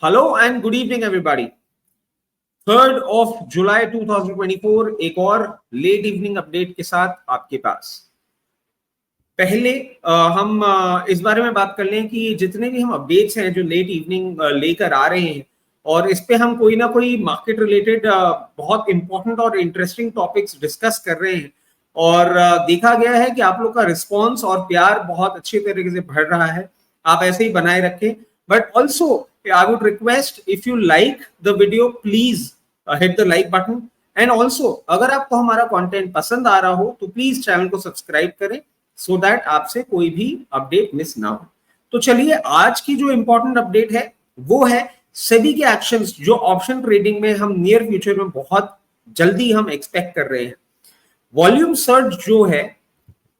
Hello and good evening, everybody. 3rd of July 2024 एक और late evening update के साथ आपके पास। पहले हम इस बारे में बात कर लें कि जितने भी हम अपडेट्स हैं जो लेट इवनिंग लेकर आ रहे हैं और इस पे हम कोई ना कोई मार्केट रिलेटेड बहुत इंपॉर्टेंट और इंटरेस्टिंग टॉपिक्स डिस्कस कर रहे हैं और देखा गया है कि आप लोग का रिस्पॉन्स और प्यार बहुत अच्छे तरीके से बढ़ रहा है। आप ऐसे ही बनाए रखें, but also I would request if you like the video, please hit the like button and also अगर आपको हमारा कंटेंट पसंद आ रहा हो तो प्लीज चैनल को सब्सक्राइब करें so that आपसे कोई भी अपडेट मिस ना हो। तो चलिए आज की जो इंपॉर्टेंट अपडेट है वो है सेबी के एक्शंस जो ऑप्शन ट्रेडिंग में हम नियर फ्यूचर में बहुत जल्दी हम एक्सपेक्ट कर रहे हैं। वॉल्यूम सर्ज जो है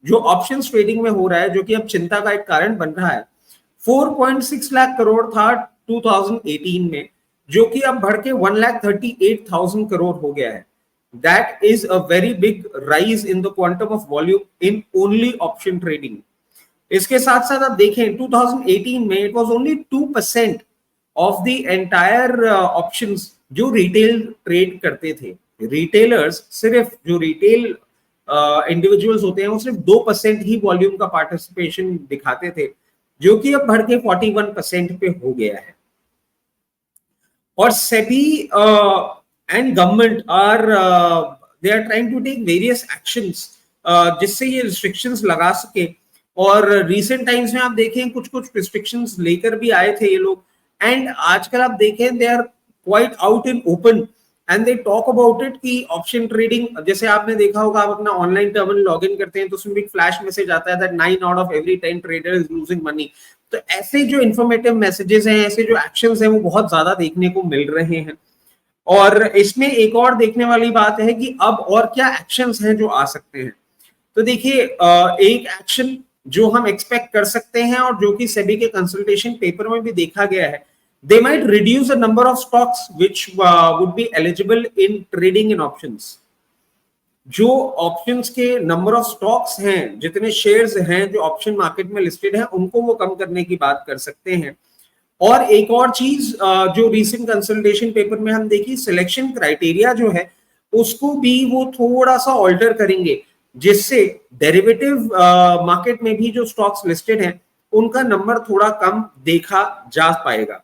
जो ऑप्शन ट्रेडिंग में हो रहा है, जो कि अब चिंता का एक कारण बन रहा है, 4.6 लाख करोड़ था 2018 में, जो कि अब बढ़ के 1,38,000 करोड़ हो गया है। That is a very big rise in the quantum of volume in only option trading. इसके साथ साथ आप देखें 2018 में it was only 2% of the entire options जो रिटेल ट्रेड करते थे। रिटेलर्स सिर्फ जो रिटेल इंडिविजुअल्स होते हैं वो सिर्फ 2% ही वॉल्यूम का पार्टिसिपेशन दिखाते थे, जो कि अब बढ़ के 41% पे हो गया है। और SEBI and government they are trying to take various actions जिससे ये रिस्ट्रिक्शंस लगा सके। और रिसेंट टाइम्स में आप देखें कुछ रिस्ट्रिक्शंस लेकर भी आए थे ये लोग, एंड आजकल आप देखें they are quite out in open and they talk about it कि ऑप्शन ट्रेडिंग, जैसे आपने देखा होगा आप अपना ऑनलाइन टर्मिनल लॉगिन करते हैं तो उसमें भी फ्लैश मैसेज आता है that 9 out of every 10 traders is losing money। तो ऐसे जो इंफॉर्मेटिव मैसेजेस हैं, ऐसे जो एक्शंस हैं वो बहुत ज्यादा देखने को मिल रहे हैं। और इसमें एक और देखने वाली बात है कि अब और क्या एक्शंस हैं जो आ सकते हैं। तो देखिए एक एक्शन जो हम एक्सपेक्ट कर सकते हैं और जो कि सेबी के कंसल्टेशन पेपर में भी देखा गया है, they might reduce the number of stocks which would be eligible in trading in options। जो ऑप्शंस के नंबर ऑफ स्टॉक्स हैं, जितने शेयर्स हैं जो ऑप्शन मार्केट में लिस्टेड हैं, उनको वो कम करने की बात कर सकते हैं। और एक और चीज जो रीसेंट कंसल्टेशन पेपर में हम देखी, सिलेक्शन क्राइटेरिया जो है उसको भी वो थोड़ा सा ऑल्टर करेंगे, जिससे डेरिवेटिव मार्केट में भी जो स्टॉक्स लिस्टेड हैं उनका नंबर थोड़ा कम देखा जा पाएगा।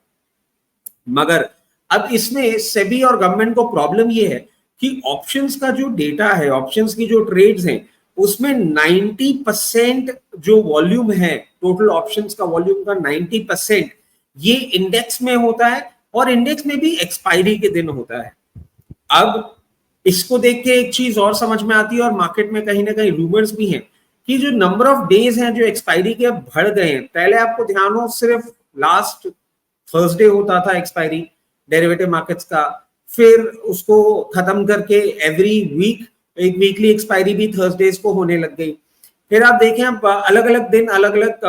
मगर अब इसमें सेबी और गवर्नमेंट को प्रॉब्लम ये है कि ऑप्शंस का जो डेटा है, ऑप्शंस की जो ट्रेड्स हैं, उसमें 90% जो वॉल्यूम है, टोटल ऑप्शंस का वॉल्यूम का 90% ये इंडेक्स में होता है और इंडेक्स में भी एक्सपायरी के दिन होता है। अब इसको देख के एक चीज और समझ में आती है और मार्केट में कहीं ना कहीं रूमर्स भी हैं कि जो नंबर ऑफ डेज हैं जो एक्सपायरी के बढ़ गए हैं। पहले आपको ध्यान हो सिर्फ लास्ट थर्सडे होता था एक्सपायरी डेरिवेटिव मार्केट्स का, फिर उसको खत्म करके एवरी वीक एक वीकली एक्सपायरी भी थर्सडेज को होने लग गई। फिर आप देखें अब अलग अलग दिन अलग अलग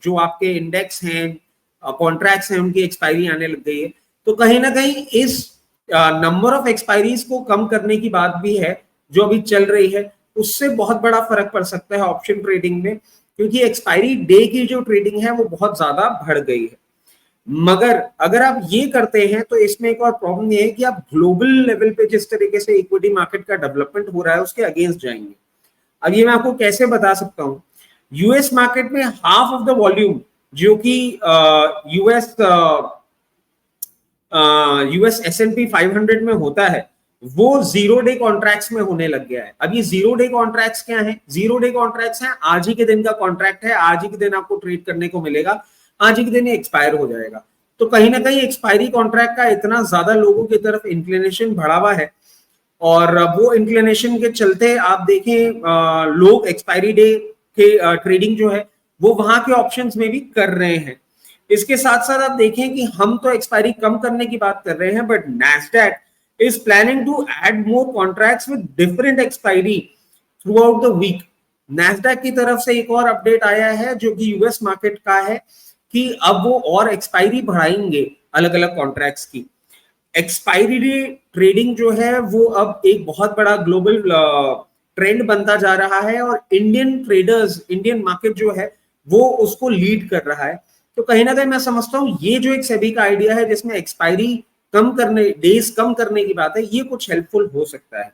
जो आपके इंडेक्स हैं, कॉन्ट्रैक्ट्स हैं, उनकी एक्सपायरी आने लग गई है। तो कहीं ना कहीं इस नंबर ऑफ एक्सपायरीज को कम करने की बात भी है जो अभी चल रही है, उससे बहुत बड़ा फर्क पड़ सकता है ऑप्शन ट्रेडिंग में, क्योंकि एक्सपायरी डे की जो ट्रेडिंग है वो बहुत ज्यादा बढ़ गई है। मगर अगर आप ये करते हैं तो इसमें एक और प्रॉब्लम ये है कि आप ग्लोबल लेवल पे जिस तरीके से इक्विटी मार्केट का डेवलपमेंट हो रहा है उसके अगेंस्ट जाएंगे। अब ये मैं आपको कैसे बता सकता हूं, यूएस मार्केट में हाफ ऑफ द वॉल्यूम जो कि यूएस S&P 500 में होता है वो 0 डे कॉन्ट्रैक्ट्स में होने लग गया है। अब ये 0 डे कॉन्ट्रैक्ट्स क्या है? 0 डे कॉन्ट्रैक्ट्स हैं आज ही के दिन का कॉन्ट्रैक्ट है, आज ही के दिन आपको ट्रेड करने को मिलेगा, आज ही के दिन एक्सपायर हो जाएगा। तो कहीं ना कहीं एक्सपायरी कॉन्ट्रैक्ट का इतना ज्यादा लोगों की तरफ इंक्लिनेशन बढ़ा हुआ है और वो इंक्लिनेशन के चलते आप देखें लोग एक्सपायरी डे के ट्रेडिंग जो है वो वहां के ऑप्शंस में भी कर रहे हैं। इसके साथ साथ आप देखें कि हम तो एक्सपायरी कम करने की बात कर रहे हैं, but Nasdaq is planning to add more contracts with different expiry throughout the week। Nasdaq की तरफ से एक और अपडेट आया है जो कि यूएस मार्केट का है कि अब वो और एक्सपायरी बढ़ाएंगे अलग अलग कॉन्ट्रैक्ट्स की। एक्सपायरी डे ट्रेडिंग जो है वो अब एक बहुत बड़ा ग्लोबल ट्रेंड बनता जा रहा है और इंडियन ट्रेडर्स, इंडियन मार्केट जो है वो उसको लीड कर रहा है। तो कहीं ना कहीं मैं समझता हूँ ये जो एक सेबी का आइडिया है जिसमें एक्सपायरी कम करने, डेज कम करने की बात है, ये कुछ हेल्पफुल हो सकता है।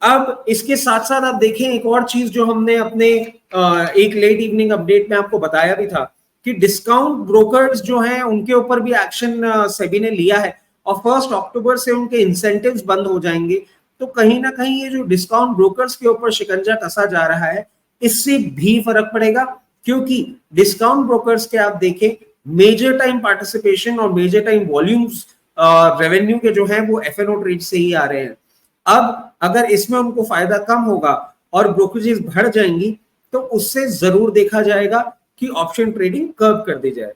अब इसके साथ साथ आप देखें एक और चीज जो हमने अपने एक लेट इवनिंग अपडेट में आपको बताया भी था कि डिस्काउंट ब्रोकर्स जो हैं उनके ऊपर भी एक्शन सेबी ने लिया है और 1 अक्टूबर से उनके इंसेंटिव्स बंद हो जाएंगे। तो कहीं ना कहीं ये जो डिस्काउंट ब्रोकर्स के ऊपर शिकंजा कसा जा रहा है इससे भी फर्क पड़ेगा, क्योंकि डिस्काउंट ब्रोकर्स के आप देखें मेजर टाइम पार्टिसिपेशन और मेजर टाइम वॉल्यूम्स रेवेन्यू के जो है वो एफएनओ ट्रेड से ही आ रहे हैं। अब अगर इसमें उनको फायदा कम होगा और ब्रोकरेजेस बढ़ जाएंगी तो उससे जरूर देखा जाएगा कि ऑप्शन ट्रेडिंग कर्व कर दी जाए।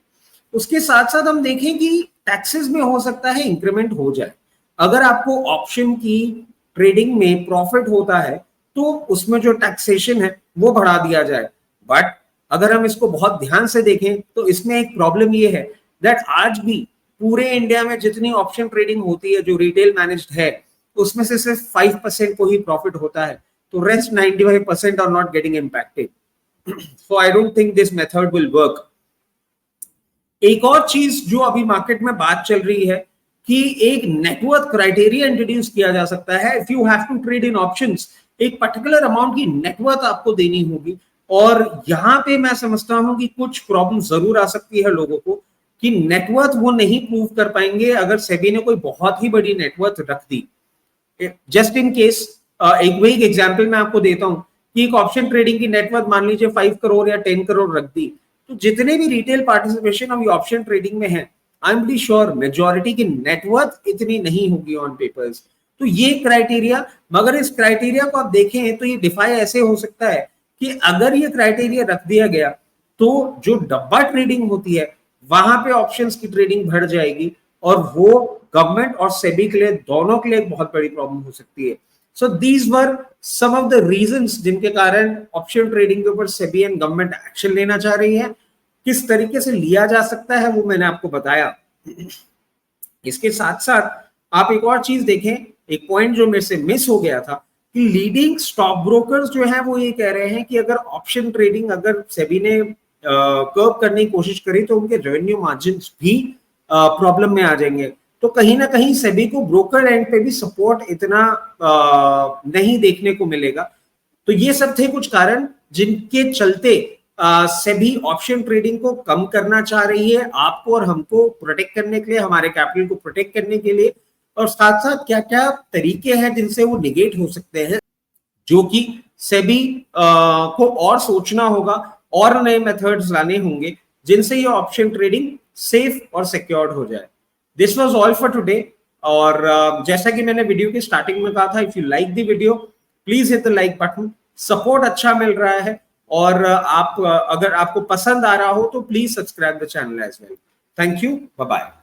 उसके साथ साथ हम देखें कि टैक्सेस में हो सकता है इंक्रीमेंट हो जाए। अगर आपको ऑप्शन की ट्रेडिंग में प्रॉफिट होता है तो उसमें जो टैक्सेशन है वो बढ़ा दिया जाए। बट अगर हम इसको बहुत ध्यान से देखें तो इसमें एक प्रॉब्लम ये है दैट आज भी पूरे इंडिया में जितनी ऑप्शन ट्रेडिंग होती है जो रिटेल मैनेज्ड है उसमें से सिर्फ 5% को ही प्रॉफिट होता है, तो rest 95% are not getting impacted. So I don't think this method will work. एक और चीज जो अभी मार्केट में बात चल रही है कि एक नेटवर्थ क्राइटेरिया इंट्रोड्यूस किया जा सकता है। If you have to trade in options, एक पर्टिकुलर अमाउंट की नेटवर्थ आपको देनी होगी और यहां पे मैं समझता हूं कि कुछ प्रॉब्लम जरूर आ सकती है लोगों को कि नेटवर्थ वो नहीं प्रूव कर पाएंगे अगर सेबी ने कोई बहुत ही बड़ी नेटवर्थ रख दी। जस्ट इन केस एक वही एग्जांपल मैं आपको देता हूं कि एक ऑप्शन ट्रेडिंग की नेटवर्थ मान लीजिए 5 करोड़ या 10 करोड़ रख दी, तो जितने भी रिटेल पार्टिसिपेशन अभी ऑप्शन ट्रेडिंग में है I am be sure majority की नेटवर्थ इतनी नहीं होगी ऑन पेपर्स। तो ये क्राइटेरिया, मगर इस क्राइटेरिया को आप देखें तो ये डिफाई ऐसे हो सकता है कि अगर ये क्राइटेरिया रख दिया गया तो जो डब्बा ट्रेडिंग होती है वहां पे ऑप्शंस की ट्रेडिंग बढ़ जाएगी और वो गवर्नमेंट और सेबी के लिए दोनों के लिए एक बहुत बड़ी प्रॉब्लम हो सकती है। So these were some of the reasons जिनके कारण ऑप्शन ट्रेडिंग के ऊपर सेबी एंड गवर्नमेंट एक्शन लेना चाह रही है। किस तरीके से लिया जा सकता है वो मैंने आपको बताया। इसके साथ साथ आप एक और चीज देखें, एक पॉइंट जो मेरे से मिस हो गया था कि लीडिंग स्टॉक ब्रोकर्स जो है वो ये कह रहे हैं कि अगर ऑप्शन ट्रेडिंग अगर सेबी ने कर्व करने की कोशिश करी तो उनके रेवेन्यू मार्जिन भी प्रॉब्लम में आ जाएंगे। तो कहीं ना कहीं सेबी को ब्रोकर एंड पे भी सपोर्ट इतना नहीं देखने को मिलेगा। तो ये सब थे कुछ कारण जिनके चलते सेबी ऑप्शन ट्रेडिंग को कम करना चाह रही है, आपको और हमको प्रोटेक्ट करने के लिए, हमारे कैपिटल को प्रोटेक्ट करने के लिए। और साथ साथ क्या क्या तरीके हैं जिनसे वो निगेट हो सकते हैं, जो कि सेबी को और सोचना होगा और नए मेथड्स लाने होंगे जिनसे ये ऑप्शन ट्रेडिंग सेफ और सिक्योर्ड हो जाए। This was all for today. और जैसा कि मैंने वीडियो की स्टार्टिंग में कहा था, if you like the video please hit the like button. Support अच्छा मिल रहा है और आप अगर आपको पसंद आ रहा हो तो please subscribe the channel as well. Thank you, bye bye.